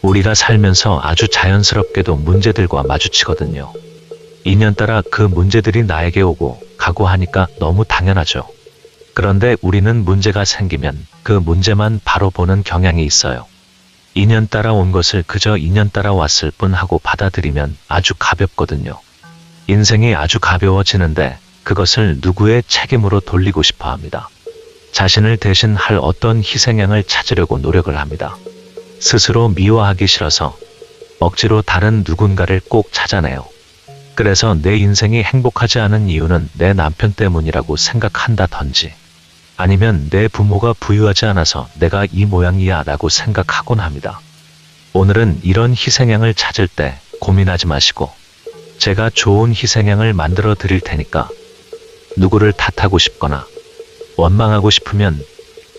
우리가 살면서 아주 자연스럽게도 문제들과 마주치거든요. 인연따라 그 문제들이 나에게 오고 가고 하니까 너무 당연하죠. 그런데 우리는 문제가 생기면 그 문제만 바로 보는 경향이 있어요. 인연 따라 온 것을 그저 인연 따라 왔을 뿐 하고 받아들이면 아주 가볍거든요. 인생이 아주 가벼워지는데 그것을 누구의 책임으로 돌리고 싶어 합니다. 자신을 대신 할 어떤 희생양을 찾으려고 노력을 합니다. 스스로 미워하기 싫어서 억지로 다른 누군가를 꼭 찾아내요. 그래서 내 인생이 행복하지 않은 이유는 내 남편 때문이라고 생각한다든지 아니면 내 부모가 부유하지 않아서 내가 이 모양이야 라고 생각하곤 합니다. 오늘은 이런 희생양을 찾을 때 고민하지 마시고 제가 좋은 희생양을 만들어 드릴 테니까 누구를 탓하고 싶거나 원망하고 싶으면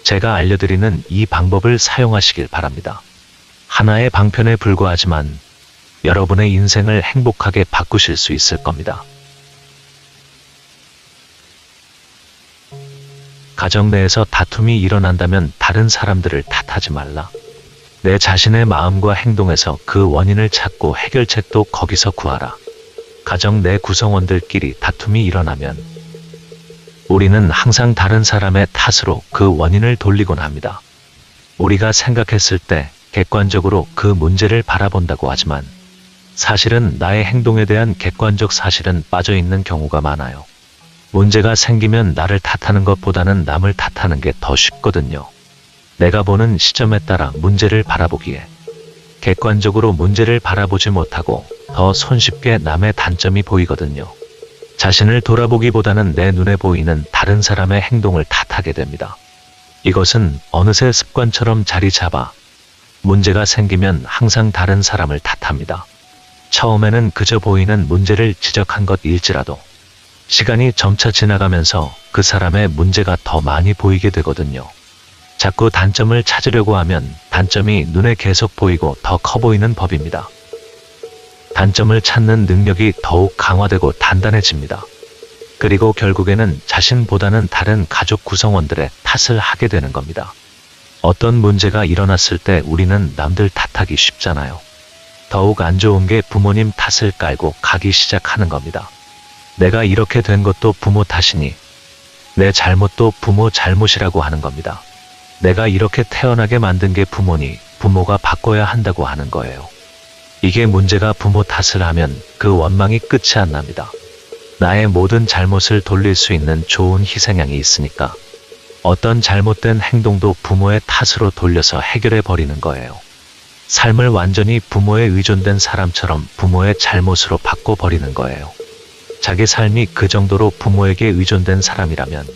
제가 알려드리는 이 방법을 사용하시길 바랍니다. 하나의 방편에 불과하지만 여러분의 인생을 행복하게 바꾸실 수 있을 겁니다. 가정 내에서 다툼이 일어난다면 다른 사람들을 탓하지 말라. 내 자신의 마음과 행동에서 그 원인을 찾고 해결책도 거기서 구하라. 가정 내 구성원들끼리 다툼이 일어나면 우리는 항상 다른 사람의 탓으로 그 원인을 돌리곤 합니다. 우리가 생각했을 때 객관적으로 그 문제를 바라본다고 하지만 사실은 나의 행동에 대한 객관적 사실은 빠져 있는 경우가 많아요. 문제가 생기면 나를 탓하는 것보다는 남을 탓하는 게 더 쉽거든요. 내가 보는 시점에 따라 문제를 바라보기에 객관적으로 문제를 바라보지 못하고 더 손쉽게 남의 단점이 보이거든요. 자신을 돌아보기보다는 내 눈에 보이는 다른 사람의 행동을 탓하게 됩니다. 이것은 어느새 습관처럼 자리 잡아 문제가 생기면 항상 다른 사람을 탓합니다. 처음에는 그저 보이는 문제를 지적한 것일지라도 시간이 점차 지나가면서 그 사람의 문제가 더 많이 보이게 되거든요. 자꾸 단점을 찾으려고 하면 단점이 눈에 계속 보이고 더 커 보이는 법입니다. 단점을 찾는 능력이 더욱 강화되고 단단해집니다. 그리고 결국에는 자신보다는 다른 가족 구성원들의 탓을 하게 되는 겁니다. 어떤 문제가 일어났을 때 우리는 남들 탓하기 쉽잖아요. 더욱 안 좋은 게 부모님 탓을 깔고 가기 시작하는 겁니다. 내가 이렇게 된 것도 부모 탓이니 내 잘못도 부모 잘못이라고 하는 겁니다. 내가 이렇게 태어나게 만든 게 부모니 부모가 바꿔야 한다고 하는 거예요. 이게 문제가 부모 탓을 하면 그 원망이 끝이 안 납니다. 나의 모든 잘못을 돌릴 수 있는 좋은 희생양이 있으니까 어떤 잘못된 행동도 부모의 탓으로 돌려서 해결해 버리는 거예요. 삶을 완전히 부모에 의존된 사람처럼 부모의 잘못으로 바꿔버리는 거예요. 자기 삶이 그 정도로 부모에게 의존된 사람이라면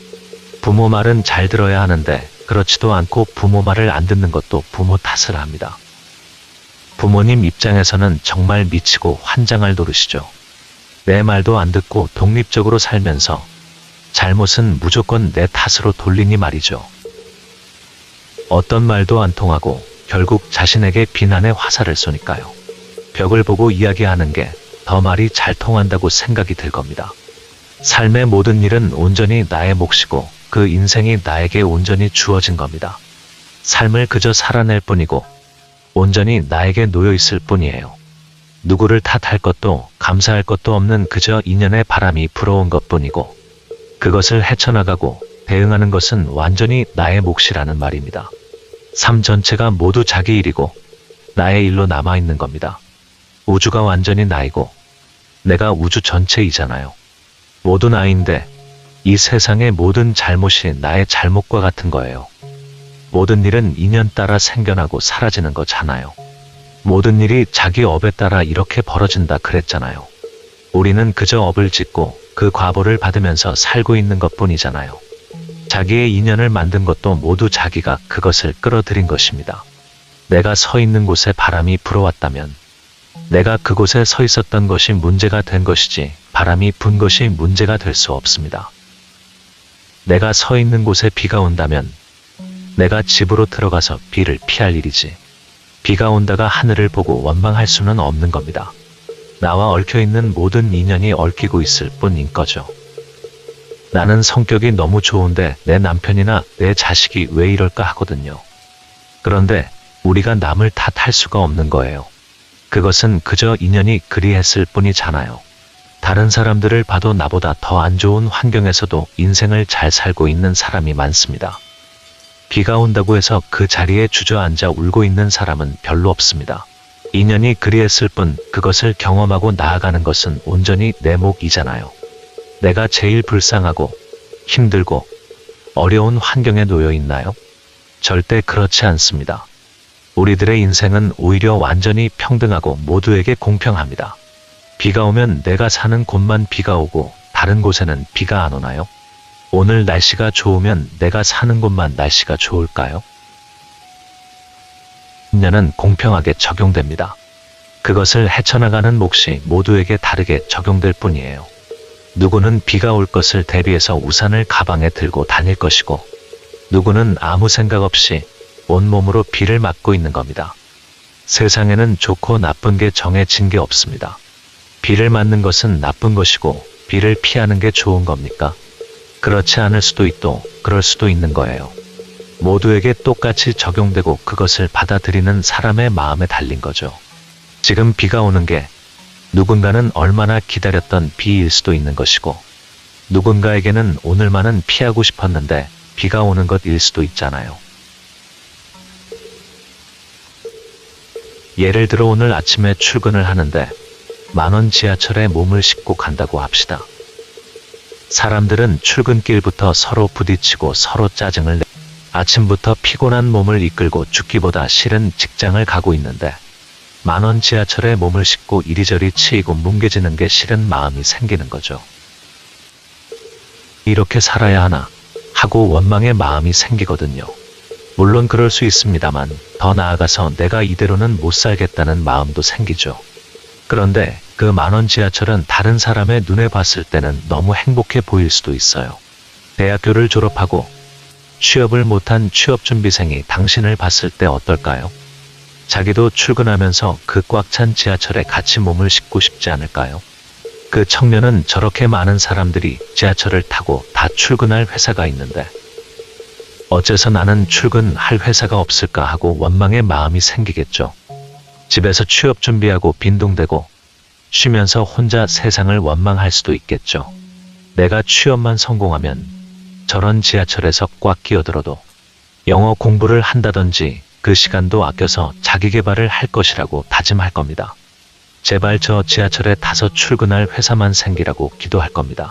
부모 말은 잘 들어야 하는데 그렇지도 않고 부모 말을 안 듣는 것도 부모 탓을 합니다. 부모님 입장에서는 정말 미치고 환장할 노릇이죠. 내 말도 안 듣고 독립적으로 살면서 잘못은 무조건 내 탓으로 돌리니 말이죠. 어떤 말도 안 통하고 결국 자신에게 비난의 화살을 쏘니까요. 벽을 보고 이야기하는 게 더 말이 잘 통한다고 생각이 들 겁니다. 삶의 모든 일은 온전히 나의 몫이고 그 인생이 나에게 온전히 주어진 겁니다. 삶을 그저 살아낼 뿐이고 온전히 나에게 놓여 있을 뿐이에요. 누구를 탓할 것도 감사할 것도 없는 그저 인연의 바람이 불어온 것뿐이고 그것을 헤쳐나가고 대응하는 것은 완전히 나의 몫이라는 말입니다. 삶 전체가 모두 자기 일이고 나의 일로 남아있는 겁니다. 우주가 완전히 나이고 내가 우주 전체이잖아요. 모두 나인데 이 세상의 모든 잘못이 나의 잘못과 같은 거예요. 모든 일은 인연 따라 생겨나고 사라지는 거잖아요. 모든 일이 자기 업에 따라 이렇게 벌어진다 그랬잖아요. 우리는 그저 업을 짓고 그 과보를 받으면서 살고 있는 것뿐이잖아요. 자기의 인연을 만든 것도 모두 자기가 그것을 끌어들인 것입니다. 내가 서 있는 곳에 바람이 불어왔다면 내가 그곳에 서 있었던 것이 문제가 된 것이지 바람이 분 것이 문제가 될 수 없습니다. 내가 서 있는 곳에 비가 온다면 내가 집으로 들어가서 비를 피할 일이지 비가 온다가 하늘을 보고 원망할 수는 없는 겁니다. 나와 얽혀있는 모든 인연이 얽히고 있을 뿐인 거죠. 나는 성격이 너무 좋은데 내 남편이나 내 자식이 왜 이럴까 하거든요. 그런데 우리가 남을 탓할 수가 없는 거예요. 그것은 그저 인연이 그리했을 뿐이잖아요. 다른 사람들을 봐도 나보다 더 안 좋은 환경에서도 인생을 잘 살고 있는 사람이 많습니다. 비가 온다고 해서 그 자리에 주저앉아 울고 있는 사람은 별로 없습니다. 인연이 그리했을 뿐 그것을 경험하고 나아가는 것은 온전히 내 몫이잖아요. 내가 제일 불쌍하고 힘들고 어려운 환경에 놓여 있나요? 절대 그렇지 않습니다. 우리들의 인생은 오히려 완전히 평등하고 모두에게 공평합니다. 비가 오면 내가 사는 곳만 비가 오고 다른 곳에는 비가 안 오나요? 오늘 날씨가 좋으면 내가 사는 곳만 날씨가 좋을까요? 인연은 공평하게 적용됩니다. 그것을 헤쳐나가는 몫이 모두에게 다르게 적용될 뿐이에요. 누구는 비가 올 것을 대비해서 우산을 가방에 들고 다닐 것이고, 누구는 아무 생각 없이 온몸으로 비를 맞고 있는 겁니다. 세상에는 좋고 나쁜 게 정해진 게 없습니다. 비를 맞는 것은 나쁜 것이고 비를 피하는 게 좋은 겁니까? 그렇지 않을 수도 있고 그럴 수도 있는 거예요. 모두에게 똑같이 적용되고 그것을 받아들이는 사람의 마음에 달린 거죠. 지금 비가 오는 게 누군가는 얼마나 기다렸던 비일 수도 있는 것이고, 누군가에게는 오늘만은 피하고 싶었는데 비가 오는 것일 수도 있잖아요. 예를 들어 오늘 아침에 출근을 하는데 10,000원 지하철에 몸을 싣고 간다고 합시다. 사람들은 출근길부터 서로 부딪히고 서로 짜증을 내 아침부터 피곤한 몸을 이끌고 죽기보다 싫은 직장을 가고 있는데 10,000원 지하철에 몸을 싣고 이리저리 치이고 뭉개지는 게 싫은 마음이 생기는 거죠. 이렇게 살아야 하나 하고 원망의 마음이 생기거든요. 물론 그럴 수 있습니다만 더 나아가서 내가 이대로는 못 살겠다는 마음도 생기죠. 그런데 그 10,000원 지하철은 다른 사람의 눈에 봤을 때는 너무 행복해 보일 수도 있어요. 대학교를 졸업하고 취업을 못한 취업준비생이 당신을 봤을 때 어떨까요? 자기도 출근하면서 그 꽉 찬 지하철에 같이 몸을 싣고 싶지 않을까요? 그 청년은 저렇게 많은 사람들이 지하철을 타고 다 출근할 회사가 있는데 어째서 나는 출근할 회사가 없을까 하고 원망의 마음이 생기겠죠. 집에서 취업 준비하고 빈둥대고 쉬면서 혼자 세상을 원망할 수도 있겠죠. 내가 취업만 성공하면 저런 지하철에서 꽉 끼어들어도 영어 공부를 한다든지 그 시간도 아껴서 자기 개발을 할 것이라고 다짐할 겁니다. 제발 저 지하철에 타서 출근할 회사만 생기라고 기도할 겁니다.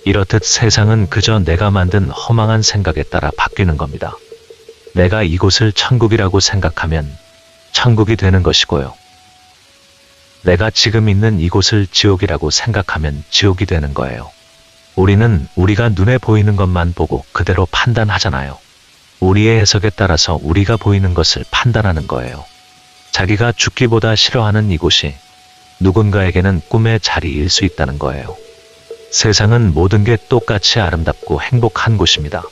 이렇듯 세상은 그저 내가 만든 허망한 생각에 따라 바뀌는 겁니다. 내가 이곳을 천국이라고 생각하면 천국이 되는 것이고요. 내가 지금 있는 이곳을 지옥이라고 생각하면 지옥이 되는 거예요. 우리는 우리가 눈에 보이는 것만 보고 그대로 판단하잖아요. 우리의 해석에 따라서 우리가 보이는 것을 판단하는 거예요. 자기가 죽기보다 싫어하는 이곳이 누군가에게는 꿈의 자리일 수 있다는 거예요. 세상은 모든 게 똑같이 아름답고 행복한 곳입니다.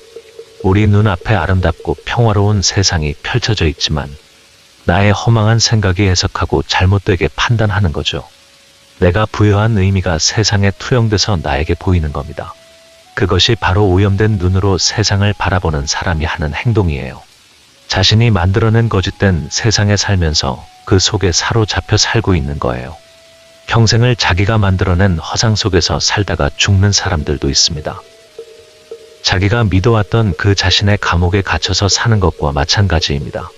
우리 눈앞에 아름답고 평화로운 세상이 펼쳐져 있지만 나의 허망한 생각이 해석하고 잘못되게 판단하는 거죠. 내가 부여한 의미가 세상에 투영돼서 나에게 보이는 겁니다. 그것이 바로 오염된 눈으로 세상을 바라보는 사람이 하는 행동이에요. 자신이 만들어낸 거짓된 세상에 살면서 그 속에 사로잡혀 살고 있는 거예요. 평생을 자기가 만들어낸 허상 속에서 살다가 죽는 사람들도 있습니다. 자기가 믿어왔던 그 자신의 감옥에 갇혀서 사는 것과 마찬가지입니다.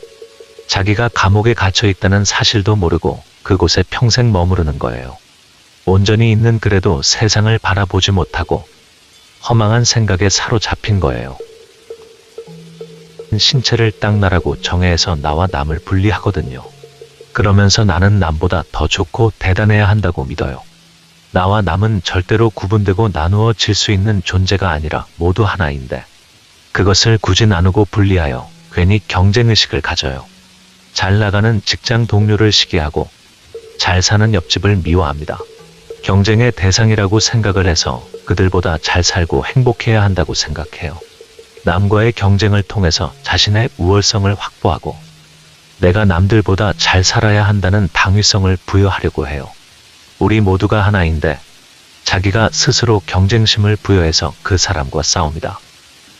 자기가 감옥에 갇혀 있다는 사실도 모르고 그곳에 평생 머무르는 거예요. 온전히 있는 그래도 세상을 바라보지 못하고 허망한 생각에 사로잡힌 거예요. 신체를 딱 나라고 정해서 나와 남을 분리하거든요. 그러면서 나는 남보다 더 좋고 대단해야 한다고 믿어요. 나와 남은 절대로 구분되고 나누어질 수 있는 존재가 아니라 모두 하나인데 그것을 굳이 나누고 분리하여 괜히 경쟁의식을 가져요. 잘 나가는 직장 동료를 시기하고 잘 사는 옆집을 미워합니다. 경쟁의 대상이라고 생각을 해서 그들보다 잘 살고 행복해야 한다고 생각해요. 남과의 경쟁을 통해서 자신의 우월성을 확보하고 내가 남들보다 잘 살아야 한다는 당위성을 부여하려고 해요. 우리 모두가 하나인데 자기가 스스로 경쟁심을 부여해서 그 사람과 싸웁니다.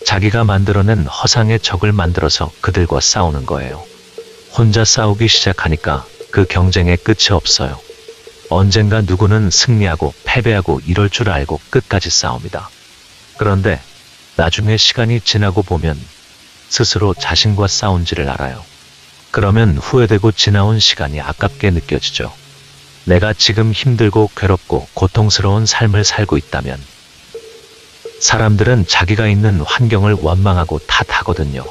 자기가 만들어낸 허상의 적을 만들어서 그들과 싸우는 거예요. 혼자 싸우기 시작하니까 그 경쟁에 끝이 없어요. 언젠가 누구는 승리하고 패배하고 이럴 줄 알고 끝까지 싸웁니다. 그런데 나중에 시간이 지나고 보면 스스로 자신과 싸운지를 알아요. 그러면 후회되고 지나온 시간이 아깝게 느껴지죠. 내가 지금 힘들고 괴롭고 고통스러운 삶을 살고 있다면 사람들은 자기가 있는 환경을 원망하고 탓하거든요.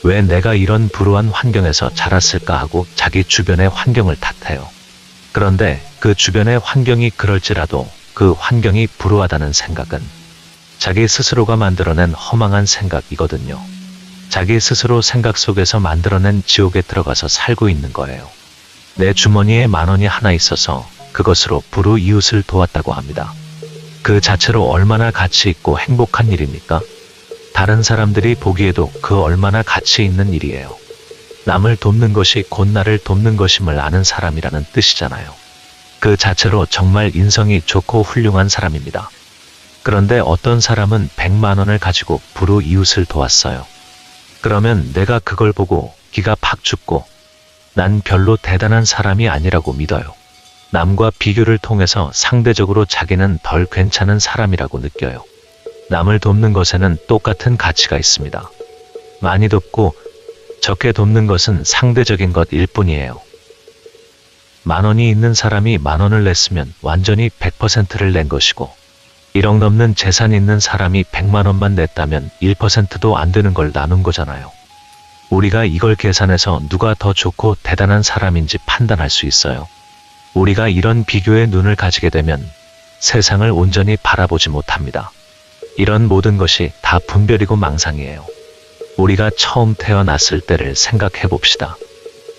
왜 내가 이런 불우한 환경에서 자랐을까 하고 자기 주변의 환경을 탓해요. 그런데 그 주변의 환경이 그럴지라도 그 환경이 불우하다는 생각은 자기 스스로가 만들어낸 허망한 생각이거든요. 자기 스스로 생각 속에서 만들어낸 지옥에 들어가서 살고 있는 거예요. 내 주머니에 10,000원이 하나 있어서 그것으로 불우 이웃을 도왔다고 합니다. 그 자체로 얼마나 가치 있고 행복한 일입니까? 다른 사람들이 보기에도 그 얼마나 가치 있는 일이에요. 남을 돕는 것이 곧 나를 돕는 것임을 아는 사람이라는 뜻이잖아요. 그 자체로 정말 인성이 좋고 훌륭한 사람입니다. 그런데 어떤 사람은 100만 원을 가지고 불우 이웃을 도왔어요. 그러면 내가 그걸 보고 기가 팍 죽고 난 별로 대단한 사람이 아니라고 믿어요. 남과 비교를 통해서 상대적으로 자기는 덜 괜찮은 사람이라고 느껴요. 남을 돕는 것에는 똑같은 가치가 있습니다. 많이 돕고 적게 돕는 것은 상대적인 것일 뿐이에요. 10,000원이 있는 사람이 10,000원을 냈으면 완전히 100%를 낸 것이고 1억 넘는 재산 있는 사람이 100만 원만 냈다면 1%도 안 되는 걸 나눈 거잖아요. 우리가 이걸 계산해서 누가 더 좋고 대단한 사람인지 판단할 수 있어요. 우리가 이런 비교의 눈을 가지게 되면 세상을 온전히 바라보지 못합니다. 이런 모든 것이 다 분별이고 망상이에요. 우리가 처음 태어났을 때를 생각해 봅시다.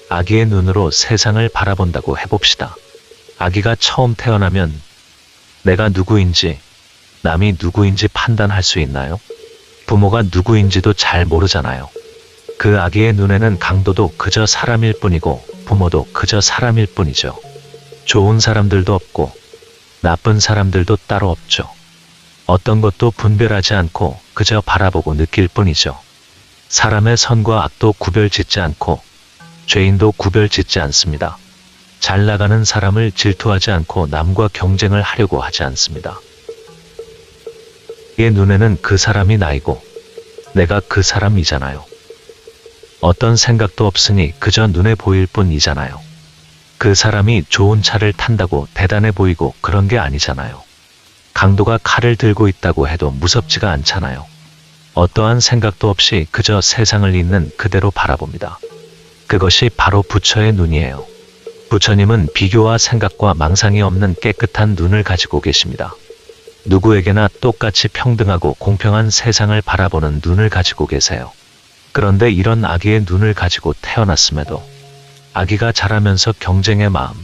아기의 눈으로 세상을 바라본다고 해봅시다. 아기가 처음 태어나면 내가 누구인지, 남이 누구인지 판단할 수 있나요? 부모가 누구인지도 잘 모르잖아요. 그 아기의 눈에는 강도도 그저 사람일 뿐이고 부모도 그저 사람일 뿐이죠. 좋은 사람들도 없고 나쁜 사람들도 따로 없죠. 어떤 것도 분별하지 않고 그저 바라보고 느낄 뿐이죠. 사람의 선과 악도 구별짓지 않고 죄인도 구별짓지 않습니다. 잘 나가는 사람을 질투하지 않고 남과 경쟁을 하려고 하지 않습니다. 얘 눈에는 그 사람이 나이고 내가 그 사람이잖아요. 어떤 생각도 없으니 그저 눈에 보일 뿐이잖아요. 그 사람이 좋은 차를 탄다고 대단해 보이고 그런 게 아니잖아요. 강도가 칼을 들고 있다고 해도 무섭지가 않잖아요. 어떠한 생각도 없이 그저 세상을 있는 그대로 바라봅니다. 그것이 바로 부처의 눈이에요. 부처님은 비교와 생각과 망상이 없는 깨끗한 눈을 가지고 계십니다. 누구에게나 똑같이 평등하고 공평한 세상을 바라보는 눈을 가지고 계세요. 그런데 이런 아기의 눈을 가지고 태어났음에도 아기가 자라면서 경쟁의 마음,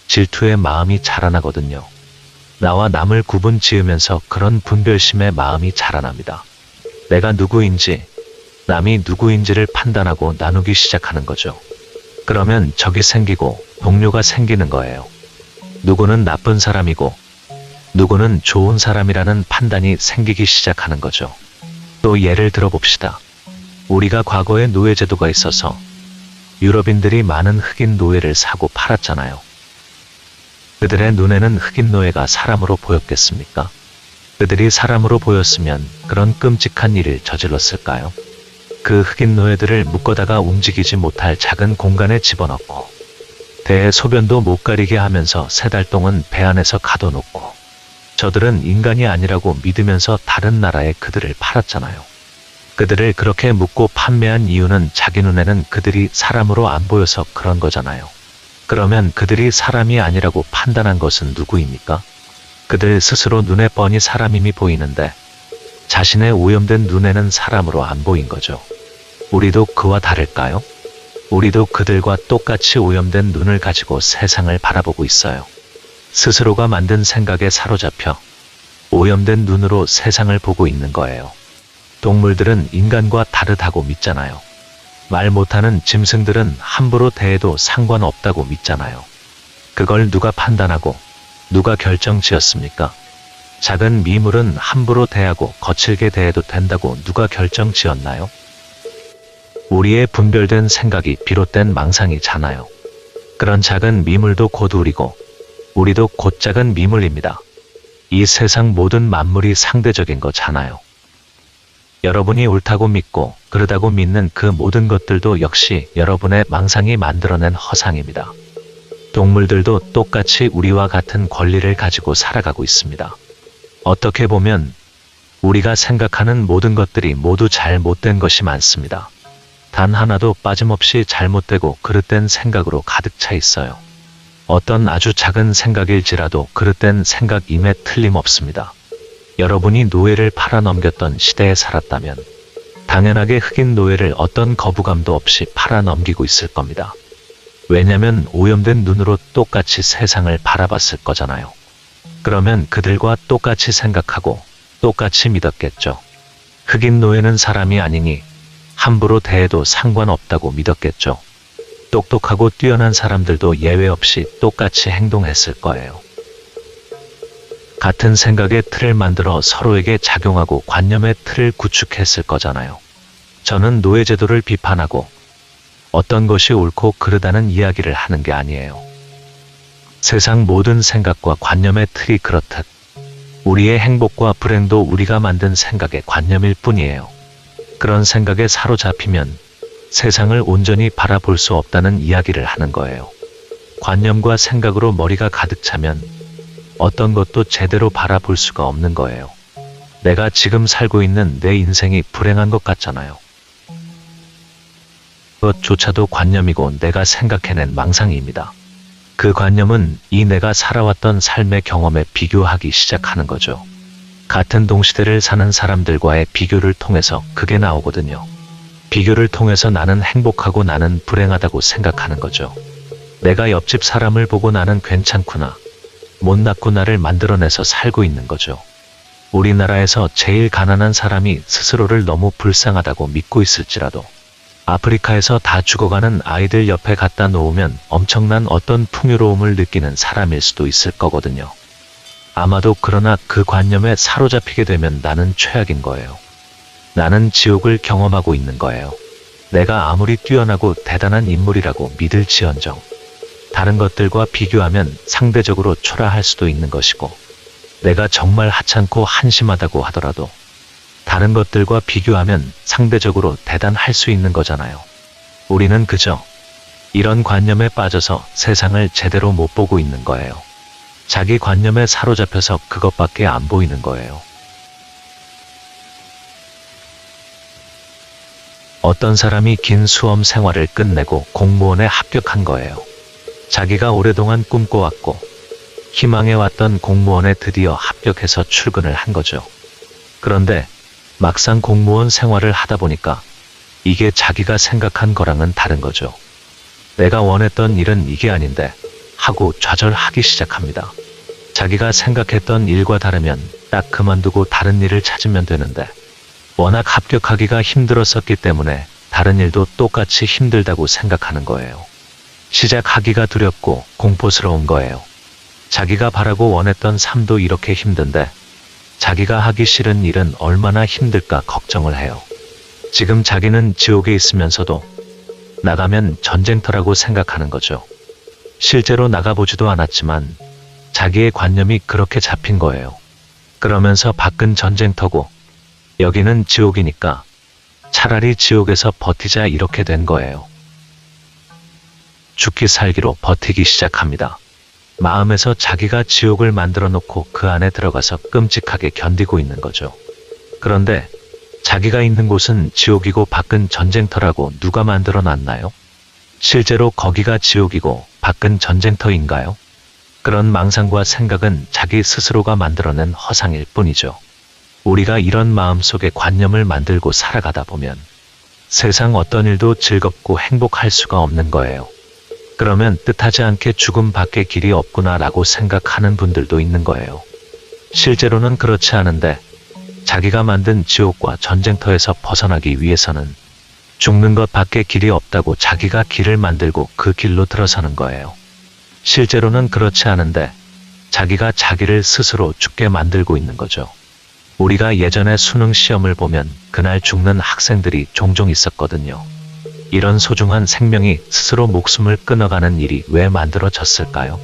질투의 마음이 자라나거든요. 나와 남을 구분 지으면서 그런 분별심의 마음이 자라납니다. 내가 누구인지, 남이 누구인지를 판단하고 나누기 시작하는 거죠. 그러면 적이 생기고 동료가 생기는 거예요. 누구는 나쁜 사람이고 누구는 좋은 사람이라는 판단이 생기기 시작하는 거죠. 또 예를 들어봅시다. 우리가 과거에 노예제도가 있어서 유럽인들이 많은 흑인 노예를 사고 팔았잖아요. 그들의 눈에는 흑인 노예가 사람으로 보였겠습니까? 그들이 사람으로 보였으면 그런 끔찍한 일을 저질렀을까요? 그 흑인 노예들을 묶어다가 움직이지 못할 작은 공간에 집어넣고 대소변도 못 가리게 하면서 3달 동안 배 안에서 가둬놓고 저들은 인간이 아니라고 믿으면서 다른 나라에 그들을 팔았잖아요. 그들을 그렇게 묶고 판매한 이유는 자기 눈에는 그들이 사람으로 안 보여서 그런 거잖아요. 그러면 그들이 사람이 아니라고 판단한 것은 누구입니까? 그들 스스로 눈에 뻔히 사람임이 보이는데 자신의 오염된 눈에는 사람으로 안 보인 거죠. 우리도 그와 다를까요? 우리도 그들과 똑같이 오염된 눈을 가지고 세상을 바라보고 있어요. 스스로가 만든 생각에 사로잡혀 오염된 눈으로 세상을 보고 있는 거예요. 동물들은 인간과 다르다고 믿잖아요. 말 못하는 짐승들은 함부로 대해도 상관없다고 믿잖아요. 그걸 누가 판단하고 누가 결정지었습니까? 작은 미물은 함부로 대하고 거칠게 대해도 된다고 누가 결정지었나요? 우리의 분별된 생각이 비롯된 망상이잖아요. 그런 작은 미물도 곧 우리고 우리도 곧 작은 미물입니다. 이 세상 모든 만물이 상대적인 거잖아요. 여러분이 옳다고 믿고 그르다고 믿는 그 모든 것들도 역시 여러분의 망상이 만들어낸 허상입니다. 동물들도 똑같이 우리와 같은 권리를 가지고 살아가고 있습니다. 어떻게 보면 우리가 생각하는 모든 것들이 모두 잘못된 것이 많습니다. 단 하나도 빠짐없이 잘못되고 그릇된 생각으로 가득 차 있어요. 어떤 아주 작은 생각일지라도 그릇된 생각임에 틀림없습니다. 여러분이 노예를 팔아넘겼던 시대에 살았다면 당연하게 흑인 노예를 어떤 거부감도 없이 팔아넘기고 있을 겁니다. 왜냐면 오염된 눈으로 똑같이 세상을 바라봤을 거잖아요. 그러면 그들과 똑같이 생각하고 똑같이 믿었겠죠. 흑인 노예는 사람이 아니니 함부로 대해도 상관없다고 믿었겠죠. 똑똑하고 뛰어난 사람들도 예외 없이 똑같이 행동했을 거예요. 같은 생각의 틀을 만들어 서로에게 작용하고 관념의 틀을 구축했을 거잖아요. 저는 노예제도를 비판하고 어떤 것이 옳고 그르다는 이야기를 하는 게 아니에요. 세상 모든 생각과 관념의 틀이 그렇듯 우리의 행복과 불행도 우리가 만든 생각의 관념일 뿐이에요. 그런 생각에 사로잡히면 세상을 온전히 바라볼 수 없다는 이야기를 하는 거예요. 관념과 생각으로 머리가 가득 차면 어떤 것도 제대로 바라볼 수가 없는 거예요. 내가 지금 살고 있는 내 인생이 불행한 것 같잖아요. 그것조차도 관념이고 내가 생각해낸 망상입니다. 그 관념은 이 내가 살아왔던 삶의 경험에 비교하기 시작하는 거죠. 같은 동시대를 사는 사람들과의 비교를 통해서 그게 나오거든요. 비교를 통해서 나는 행복하고 나는 불행하다고 생각하는 거죠. 내가 옆집 사람을 보고 나는 괜찮구나, 못났구나를 만들어내서 살고 있는 거죠. 우리나라에서 제일 가난한 사람이 스스로를 너무 불쌍하다고 믿고 있을지라도 아프리카에서 다 죽어가는 아이들 옆에 갖다 놓으면 엄청난 어떤 풍요로움을 느끼는 사람일 수도 있을 거거든요. 아마도 그러나 그 관념에 사로잡히게 되면 나는 최악인 거예요. 나는 지옥을 경험하고 있는 거예요. 내가 아무리 뛰어나고 대단한 인물이라고 믿을지언정 다른 것들과 비교하면 상대적으로 초라할 수도 있는 것이고, 내가 정말 하찮고 한심하다고 하더라도 다른 것들과 비교하면 상대적으로 대단할 수 있는 거잖아요. 우리는 그저 이런 관념에 빠져서 세상을 제대로 못 보고 있는 거예요. 자기 관념에 사로잡혀서 그것밖에 안 보이는 거예요. 어떤 사람이 긴 수험 생활을 끝내고 공무원에 합격한 거예요. 자기가 오랫동안 꿈꿔왔고 희망해왔던 공무원에 드디어 합격해서 출근을 한 거죠. 그런데 막상 공무원 생활을 하다 보니까 이게 자기가 생각한 거랑은 다른 거죠. 내가 원했던 일은 이게 아닌데 하고 좌절하기 시작합니다. 자기가 생각했던 일과 다르면 딱 그만두고 다른 일을 찾으면 되는데 워낙 합격하기가 힘들었었기 때문에 다른 일도 똑같이 힘들다고 생각하는 거예요. 시작하기가 두렵고 공포스러운 거예요. 자기가 바라고 원했던 삶도 이렇게 힘든데 자기가 하기 싫은 일은 얼마나 힘들까 걱정을 해요. 지금 자기는 지옥에 있으면서도 나가면 전쟁터라고 생각하는 거죠. 실제로 나가보지도 않았지만 자기의 관념이 그렇게 잡힌 거예요. 그러면서 밖은 전쟁터고 여기는 지옥이니까 차라리 지옥에서 버티자 이렇게 된 거예요. 죽기 살기로 버티기 시작합니다. 마음에서 자기가 지옥을 만들어 놓고 그 안에 들어가서 끔찍하게 견디고 있는 거죠. 그런데 자기가 있는 곳은 지옥이고 밖은 전쟁터라고 누가 만들어 놨나요? 실제로 거기가 지옥이고 밖은 전쟁터인가요? 그런 망상과 생각은 자기 스스로가 만들어낸 허상일 뿐이죠. 우리가 이런 마음속에 관념을 만들고 살아가다 보면 세상 어떤 일도 즐겁고 행복할 수가 없는 거예요. 그러면 뜻하지 않게 죽음밖에 길이 없구나 라고 생각하는 분들도 있는 거예요. 실제로는 그렇지 않은데 자기가 만든 지옥과 전쟁터에서 벗어나기 위해서는 죽는 것밖에 길이 없다고 자기가 길을 만들고 그 길로 들어서는 거예요. 실제로는 그렇지 않은데 자기가 자기를 스스로 죽게 만들고 있는 거죠. 우리가 예전에 수능 시험을 보면 그날 죽는 학생들이 종종 있었거든요. 이런 소중한 생명이 스스로 목숨을 끊어가는 일이 왜 만들어졌을까요?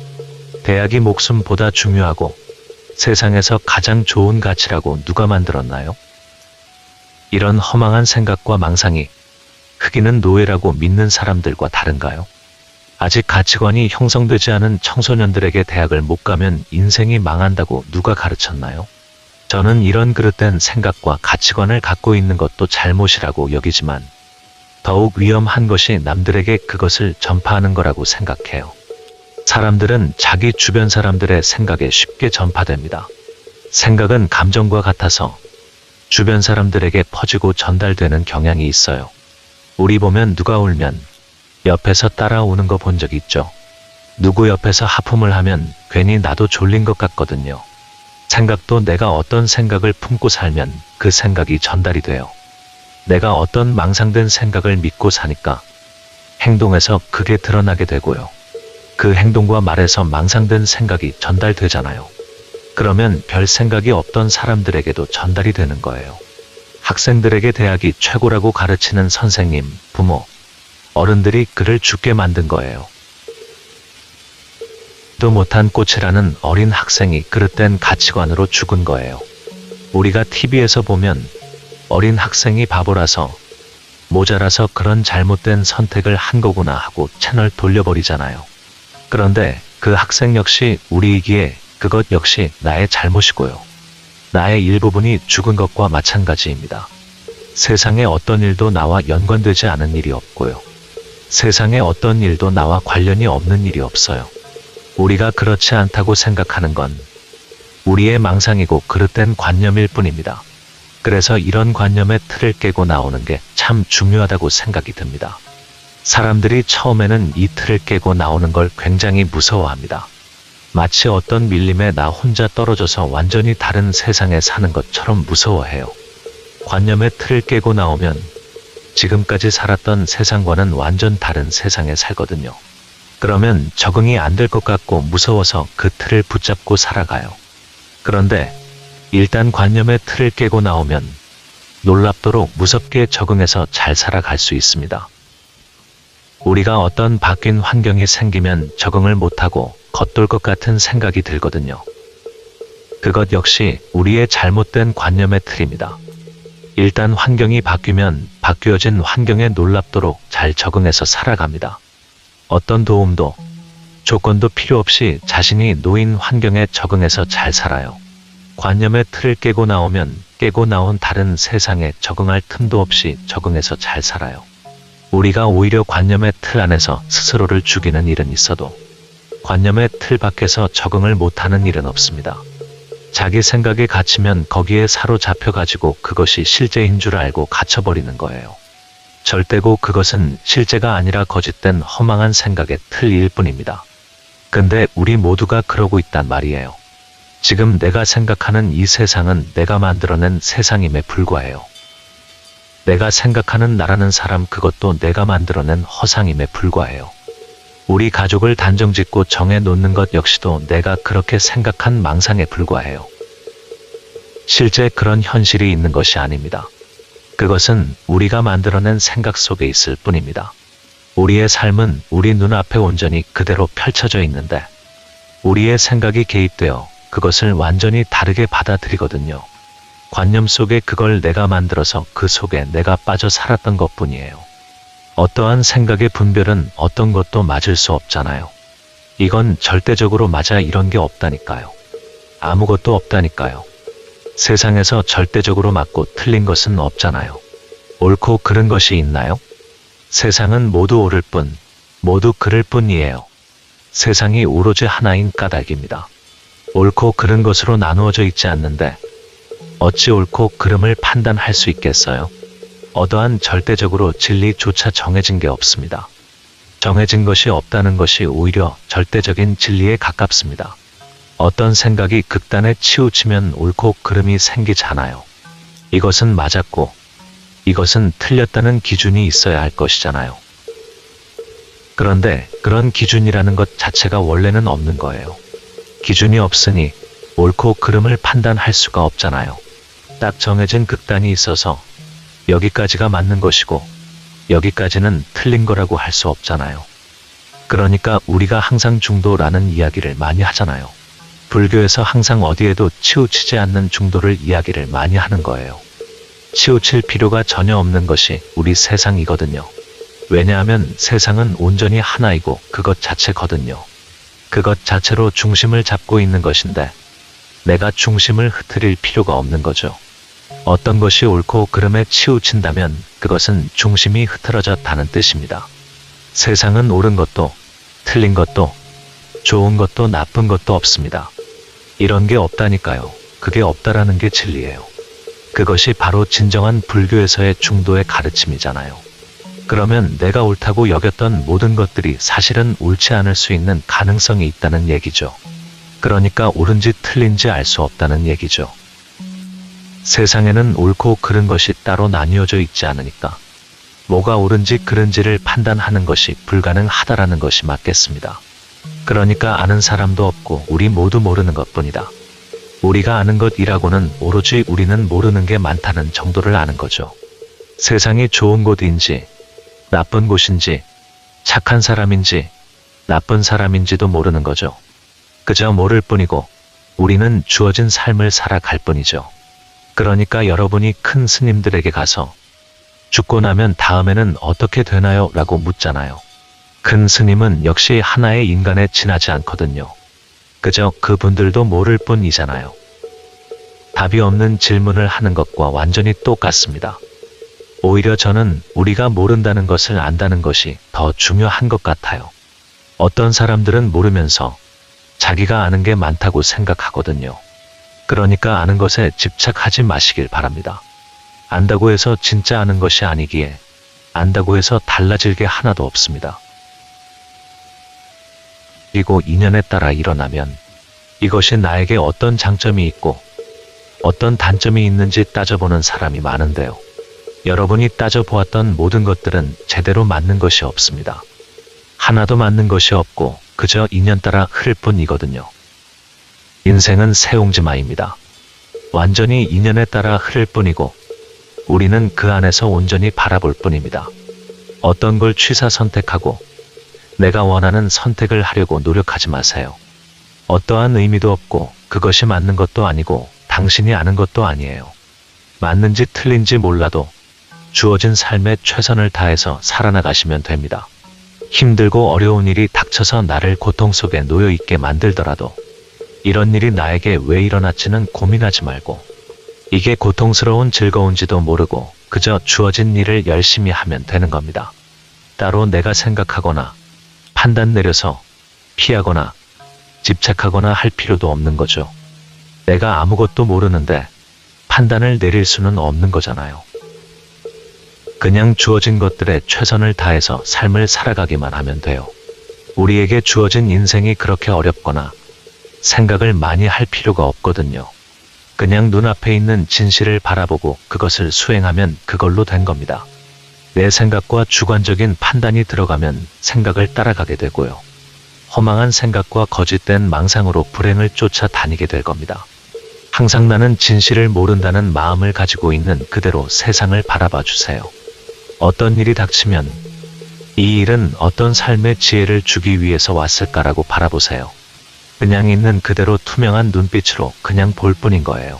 대학이 목숨보다 중요하고 세상에서 가장 좋은 가치라고 누가 만들었나요? 이런 허망한 생각과 망상이 흑인은 노예라고 믿는 사람들과 다른가요? 아직 가치관이 형성되지 않은 청소년들에게 대학을 못 가면 인생이 망한다고 누가 가르쳤나요? 저는 이런 그릇된 생각과 가치관을 갖고 있는 것도 잘못이라고 여기지만 더욱 위험한 것이 남들에게 그것을 전파하는 거라고 생각해요. 사람들은 자기 주변 사람들의 생각에 쉽게 전파됩니다. 생각은 감정과 같아서 주변 사람들에게 퍼지고 전달되는 경향이 있어요. 우리 보면 누가 울면 옆에서 따라오는 거 본 적 있죠? 누구 옆에서 하품을 하면 괜히 나도 졸린 것 같거든요. 생각도 내가 어떤 생각을 품고 살면 그 생각이 전달이 돼요. 내가 어떤 망상된 생각을 믿고 사니까 행동에서 그게 드러나게 되고요. 그 행동과 말에서 망상된 생각이 전달되잖아요. 그러면 별 생각이 없던 사람들에게도 전달이 되는 거예요. 학생들에게 대학이 최고라고 가르치는 선생님, 부모, 어른들이 그를 죽게 만든 거예요. 또 못한 꽃이라는 어린 학생이 그릇된 가치관으로 죽은 거예요. 우리가 TV에서 보면 어린 학생이 바보라서 모자라서 그런 잘못된 선택을 한 거구나 하고 채널 돌려버리잖아요. 그런데 그 학생 역시 우리이기에 그것 역시 나의 잘못이고요. 나의 일부분이 죽은 것과 마찬가지입니다. 세상에 어떤 일도 나와 연관되지 않은 일이 없고요. 세상에 어떤 일도 나와 관련이 없는 일이 없어요. 우리가 그렇지 않다고 생각하는 건 우리의 망상이고 그릇된 관념일 뿐입니다. 그래서 이런 관념의 틀을 깨고 나오는 게 참 중요하다고 생각이 듭니다. 사람들이 처음에는 이 틀을 깨고 나오는 걸 굉장히 무서워합니다. 마치 어떤 밀림에 나 혼자 떨어져서 완전히 다른 세상에 사는 것처럼 무서워해요. 관념의 틀을 깨고 나오면 지금까지 살았던 세상과는 완전 다른 세상에 살거든요. 그러면 적응이 안 될 것 같고 무서워서 그 틀을 붙잡고 살아가요. 그런데 일단 관념의 틀을 깨고 나오면 놀랍도록 무섭게 적응해서 잘 살아갈 수 있습니다. 우리가 어떤 바뀐 환경이 생기면 적응을 못하고 겉돌 것 같은 생각이 들거든요. 그것 역시 우리의 잘못된 관념의 틀입니다. 일단 환경이 바뀌면 바뀌어진 환경에 놀랍도록 잘 적응해서 살아갑니다. 어떤 도움도 조건도 필요 없이 자신이 놓인 환경에 적응해서 잘 살아요. 관념의 틀을 깨고 나오면 깨고 나온 다른 세상에 적응할 틈도 없이 적응해서 잘 살아요. 우리가 오히려 관념의 틀 안에서 스스로를 죽이는 일은 있어도 관념의 틀 밖에서 적응을 못하는 일은 없습니다. 자기 생각에 갇히면 거기에 사로잡혀가지고 그것이 실제인 줄 알고 갇혀버리는 거예요. 절대고 그것은 실제가 아니라 거짓된 허망한 생각의 틀일 뿐입니다. 근데 우리 모두가 그러고 있단 말이에요. 지금 내가 생각하는 이 세상은 내가 만들어낸 세상임에 불과해요. 내가 생각하는 나라는 사람 그것도 내가 만들어낸 허상임에 불과해요. 우리 가족을 단정짓고 정해놓는 것 역시도 내가 그렇게 생각한 망상에 불과해요. 실제 그런 현실이 있는 것이 아닙니다. 그것은 우리가 만들어낸 생각 속에 있을 뿐입니다. 우리의 삶은 우리 눈앞에 온전히 그대로 펼쳐져 있는데 우리의 생각이 개입되어 그것을 완전히 다르게 받아들이거든요. 관념 속에 그걸 내가 만들어서 그 속에 내가 빠져 살았던 것뿐이에요. 어떠한 생각의 분별은 어떤 것도 맞을 수 없잖아요. 이건 절대적으로 맞아 이런 게 없다니까요. 아무것도 없다니까요. 세상에서 절대적으로 맞고 틀린 것은 없잖아요. 옳고 그른 것이 있나요? 세상은 모두 옳을 뿐, 모두 그를 뿐이에요. 세상이 오로지 하나인 까닭입니다. 옳고 그른 것으로 나누어져 있지 않는데 어찌 옳고 그름을 판단할 수 있겠어요? 어떠한 절대적으로 진리조차 정해진 게 없습니다. 정해진 것이 없다는 것이 오히려 절대적인 진리에 가깝습니다. 어떤 생각이 극단에 치우치면 옳고 그름이 생기잖아요. 이것은 맞았고 이것은 틀렸다는 기준이 있어야 할 것이잖아요. 그런데 그런 기준이라는 것 자체가 원래는 없는 거예요. 기준이 없으니 옳고 그름을 판단할 수가 없잖아요. 딱 정해진 극단이 있어서 여기까지가 맞는 것이고 여기까지는 틀린 거라고 할 수 없잖아요. 그러니까 우리가 항상 중도라는 이야기를 많이 하잖아요. 불교에서 항상 어디에도 치우치지 않는 중도를 이야기를 많이 하는 거예요. 치우칠 필요가 전혀 없는 것이 우리 세상이거든요. 왜냐하면 세상은 온전히 하나이고 그것 자체거든요. 그것 자체로 중심을 잡고 있는 것인데 내가 중심을 흐트릴 필요가 없는 거죠. 어떤 것이 옳고 그름에 치우친다면 그것은 중심이 흐트러졌다는 뜻입니다. 세상은 옳은 것도 틀린 것도 좋은 것도 나쁜 것도 없습니다. 이런 게 없다니까요. 그게 없다라는 게 진리예요. 그것이 바로 진정한 불교에서의 중도의 가르침이잖아요. 그러면 내가 옳다고 여겼던 모든 것들이 사실은 옳지 않을 수 있는 가능성이 있다는 얘기죠. 그러니까 옳은지 틀린지 알 수 없다는 얘기죠. 세상에는 옳고 그른 것이 따로 나뉘어져 있지 않으니까 뭐가 옳은지 그른지를 판단하는 것이 불가능하다라는 것이 맞겠습니다. 그러니까 아는 사람도 없고 우리 모두 모르는 것뿐이다. 우리가 아는 것이라고는 오로지 우리는 모르는 게 많다는 정도를 아는 거죠. 세상이 좋은 곳인지 나쁜 곳인지 착한 사람인지 나쁜 사람인지도 모르는 거죠. 그저 모를 뿐이고 우리는 주어진 삶을 살아갈 뿐이죠. 그러니까 여러분이 큰 스님들에게 가서 죽고 나면 다음에는 어떻게 되나요? 라고 묻잖아요. 큰 스님은 역시 하나의 인간에 지나지 않거든요. 그저 그분들도 모를 뿐이잖아요. 답이 없는 질문을 하는 것과 완전히 똑같습니다. 오히려 저는 우리가 모른다는 것을 안다는 것이 더 중요한 것 같아요. 어떤 사람들은 모르면서 자기가 아는 게 많다고 생각하거든요. 그러니까 아는 것에 집착하지 마시길 바랍니다. 안다고 해서 진짜 아는 것이 아니기에 안다고 해서 달라질 게 하나도 없습니다. 그리고 인연에 따라 일어나면 이것이 나에게 어떤 장점이 있고 어떤 단점이 있는지 따져보는 사람이 많은데요. 여러분이 따져보았던 모든 것들은 제대로 맞는 것이 없습니다. 하나도 맞는 것이 없고 그저 인연 따라 흐를 뿐이거든요. 인생은 새옹지마입니다. 완전히 인연에 따라 흐를 뿐이고 우리는 그 안에서 온전히 바라볼 뿐입니다. 어떤 걸 취사 선택하고 내가 원하는 선택을 하려고 노력하지 마세요. 어떠한 의미도 없고 그것이 맞는 것도 아니고 당신이 아는 것도 아니에요. 맞는지 틀린지 몰라도 주어진 삶에 최선을 다해서 살아나가시면 됩니다. 힘들고 어려운 일이 닥쳐서 나를 고통 속에 놓여 있게 만들더라도 이런 일이 나에게 왜 일어났지는 고민하지 말고 이게 고통스러운 즐거운지도 모르고 그저 주어진 일을 열심히 하면 되는 겁니다. 따로 내가 생각하거나 판단 내려서 피하거나 집착하거나 할 필요도 없는 거죠. 내가 아무것도 모르는데 판단을 내릴 수는 없는 거잖아요. 그냥 주어진 것들에 최선을 다해서 삶을 살아가기만 하면 돼요. 우리에게 주어진 인생이 그렇게 어렵거나 생각을 많이 할 필요가 없거든요. 그냥 눈앞에 있는 진실을 바라보고 그것을 수행하면 그걸로 된 겁니다. 내 생각과 주관적인 판단이 들어가면 생각을 따라가게 되고요. 허망한 생각과 거짓된 망상으로 불행을 쫓아다니게 될 겁니다. 항상 나는 진실을 모른다는 마음을 가지고 있는 그대로 세상을 바라봐 주세요. 어떤 일이 닥치면 이 일은 어떤 삶의 지혜를 주기 위해서 왔을까라고 바라보세요. 그냥 있는 그대로 투명한 눈빛으로 그냥 볼 뿐인 거예요.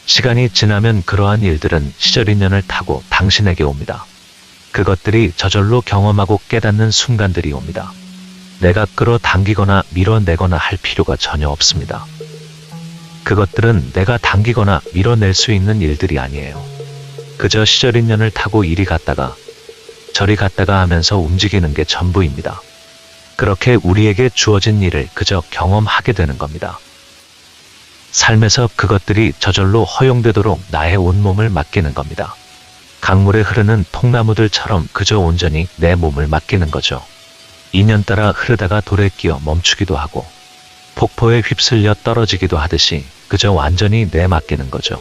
시간이 지나면 그러한 일들은 시절 인연을 타고 당신에게 옵니다. 그것들이 저절로 경험하고 깨닫는 순간들이 옵니다. 내가 끌어당기거나 밀어내거나 할 필요가 전혀 없습니다. 그것들은 내가 당기거나 밀어낼 수 있는 일들이 아니에요. 그저 시절 인연을 타고 이리 갔다가 저리 갔다가 하면서 움직이는 게 전부입니다. 그렇게 우리에게 주어진 일을 그저 경험하게 되는 겁니다. 삶에서 그것들이 저절로 허용되도록 나의 온몸을 맡기는 겁니다. 강물에 흐르는 통나무들처럼 그저 온전히 내 몸을 맡기는 거죠. 인연 따라 흐르다가 돌에 끼어 멈추기도 하고 폭포에 휩쓸려 떨어지기도 하듯이 그저 완전히 내 맡기는 거죠.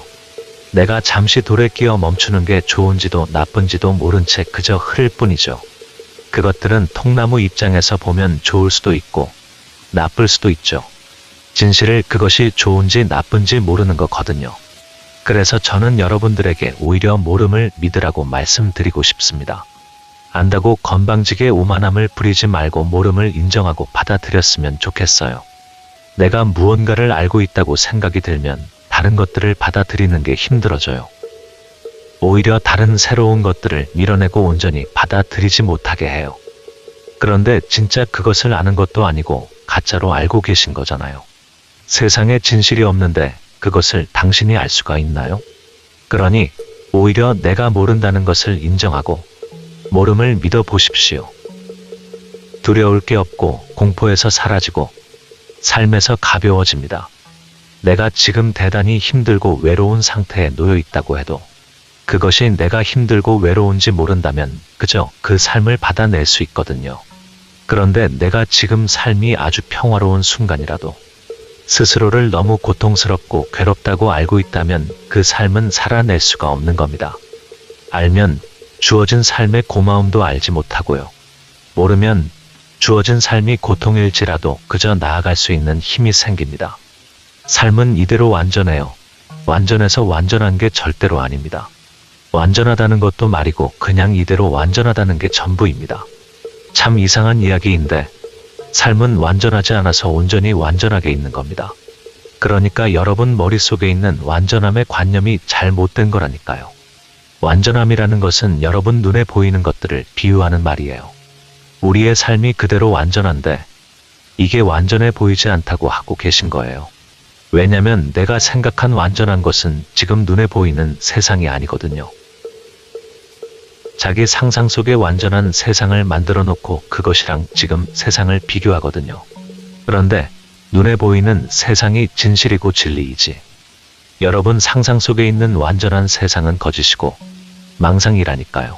내가 잠시 돌에 끼어 멈추는 게 좋은지도 나쁜지도 모른 채 그저 흐를 뿐이죠. 그것들은 통나무 입장에서 보면 좋을 수도 있고 나쁠 수도 있죠. 진실을 그것이 좋은지 나쁜지 모르는 거거든요. 그래서 저는 여러분들에게 오히려 모름을 믿으라고 말씀드리고 싶습니다. 안다고 건방지게 오만함을 부리지 말고 모름을 인정하고 받아들였으면 좋겠어요. 내가 무언가를 알고 있다고 생각이 들면 다른 것들을 받아들이는 게 힘들어져요. 오히려 다른 새로운 것들을 밀어내고 온전히 받아들이지 못하게 해요. 그런데 진짜 그것을 아는 것도 아니고 가짜로 알고 계신 거잖아요. 세상에 진실이 없는데 그것을 당신이 알 수가 있나요? 그러니 오히려 내가 모른다는 것을 인정하고 모름을 믿어 보십시오. 두려울 게 없고 공포에서 사라지고 삶에서 가벼워집니다. 내가 지금 대단히 힘들고 외로운 상태에 놓여 있다고 해도 그것이 내가 힘들고 외로운지 모른다면 그저 그 삶을 받아낼 수 있거든요. 그런데 내가 지금 삶이 아주 평화로운 순간이라도 스스로를 너무 고통스럽고 괴롭다고 알고 있다면 그 삶은 살아낼 수가 없는 겁니다. 알면 주어진 삶의 고마움도 알지 못하고요. 모르면 주어진 삶이 고통일지라도 그저 나아갈 수 있는 힘이 생깁니다. 삶은 이대로 완전해요. 완전해서 완전한 게 절대로 아닙니다. 완전하다는 것도 말이고 그냥 이대로 완전하다는 게 전부입니다. 참 이상한 이야기인데 삶은 완전하지 않아서 온전히 완전하게 있는 겁니다. 그러니까 여러분 머릿속에 있는 완전함의 관념이 잘못된 거라니까요. 완전함이라는 것은 여러분 눈에 보이는 것들을 비유하는 말이에요. 우리의 삶이 그대로 완전한데 이게 완전해 보이지 않다고 하고 계신 거예요. 왜냐면 내가 생각한 완전한 것은 지금 눈에 보이는 세상이 아니거든요. 자기 상상 속에 완전한 세상을 만들어 놓고 그것이랑 지금 세상을 비교하거든요. 그런데 눈에 보이는 세상이 진실이고 진리이지. 여러분 상상 속에 있는 완전한 세상은 거짓이고 망상이라니까요.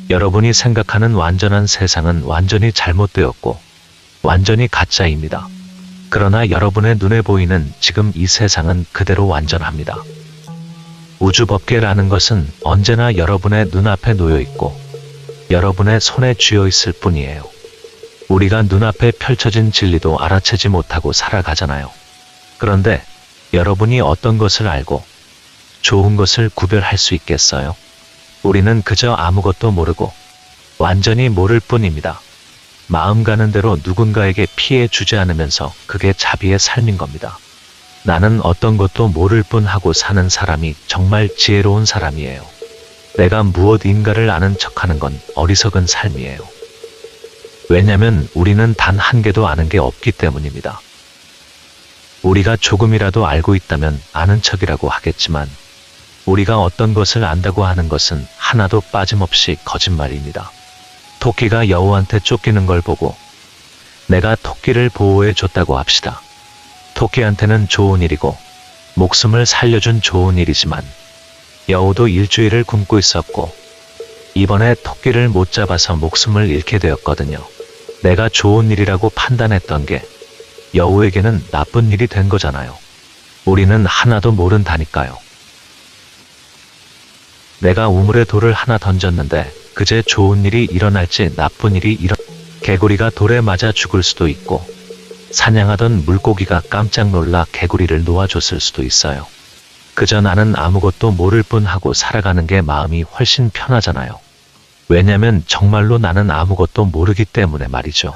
여러분이 생각하는 완전한 세상은 완전히 잘못되었고 완전히 가짜입니다. 그러나 여러분의 눈에 보이는 지금 이 세상은 그대로 완전합니다. 우주법계라는 것은 언제나 여러분의 눈앞에 놓여 있고 여러분의 손에 쥐어 있을 뿐이에요. 우리가 눈앞에 펼쳐진 진리도 알아채지 못하고 살아가잖아요. 그런데 여러분이 어떤 것을 알고 좋은 것을 구별할 수 있겠어요? 우리는 그저 아무것도 모르고 완전히 모를 뿐입니다. 마음 가는 대로 누군가에게 피해 주지 않으면서 그게 자비의 삶인 겁니다. 나는 어떤 것도 모를 뿐 하고 사는 사람이 정말 지혜로운 사람이에요. 내가 무엇인가를 아는 척하는 건 어리석은 삶이에요. 왜냐면 우리는 단 한 개도 아는 게 없기 때문입니다. 우리가 조금이라도 알고 있다면 아는 척이라고 하겠지만 우리가 어떤 것을 안다고 하는 것은 하나도 빠짐없이 거짓말입니다. 토끼가 여우한테 쫓기는 걸 보고 내가 토끼를 보호해 줬다고 합시다. 토끼한테는 좋은 일이고 목숨을 살려준 좋은 일이지만 여우도 일주일을 굶고 있었고 이번에 토끼를 못 잡아서 목숨을 잃게 되었거든요. 내가 좋은 일이라고 판단했던 게 여우에게는 나쁜 일이 된 거잖아요. 우리는 하나도 모른다니까요. 내가 우물에 돌을 하나 던졌는데 그제 좋은 일이 일어날지 나쁜 일이 개구리가 돌에 맞아 죽을 수도 있고 사냥하던 물고기가 깜짝 놀라 개구리를 놓아줬을 수도 있어요. 그저 나는 아무것도 모를 뿐 하고 살아가는 게 마음이 훨씬 편하잖아요. 왜냐면 정말로 나는 아무것도 모르기 때문에 말이죠.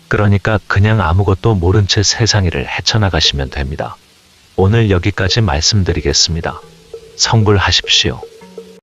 그러니까 그냥 아무것도 모른 채 세상 일을 헤쳐나가시면 됩니다. 오늘 여기까지 말씀드리겠습니다. 성불하십시오.